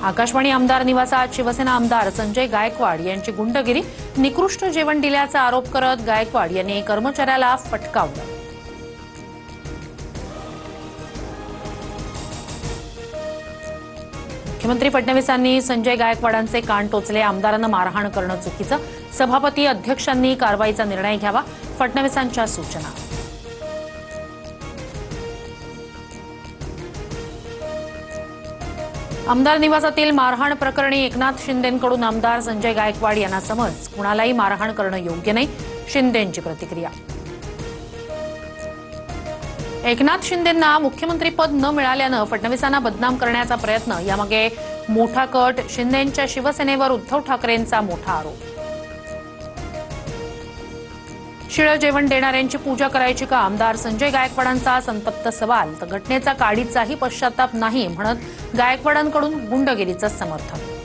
आकाशवाणी आमदार निवासात शिवसेना आमदार संजय गायकवाड यांची गुंडगिरी, निकृष्ट जेवण दिल्याचा आरोप करत गायकवाड यांनी कर्मचाऱ्याला फटकावलं. मुख्यमंत्री फडणवीसांनी संजय गायकवाडांचे कान टोचले, आमदारांना मारहाण करणं चुकीचं, सभापती अध्यक्षांनी कारवाईचा निर्णय घ्यावा, फडणवीसांच्या सूचना. आमदार निवासातील मारहाण प्रकरणी एकनाथ शिंदेंकडून आमदार संजय गायकवाड यांना समज, कुणालाही मारहाण करणं योग्य नाही, शिंदेंची प्रतिक्रिया. एकनाथ शिंदेंना मुख्यमंत्रीपद न मिळाल्यानं फडणवीसांना बदनाम करण्याचा प्रयत्न, यामागे मोठा कट, शिंदेंच्या शिवसेनेवर उद्धव ठाकरेंचा मोठा आरोप. शिळं जेवण देणाऱ्यांची पूजा करायची का, आमदार संजय गायकवाडांचा संतप्त सवाल, तर घटनेचा काडीचाही पश्चाताप नाही म्हणत गायकवाडांकडून गुंडगिरीचं समर्थन.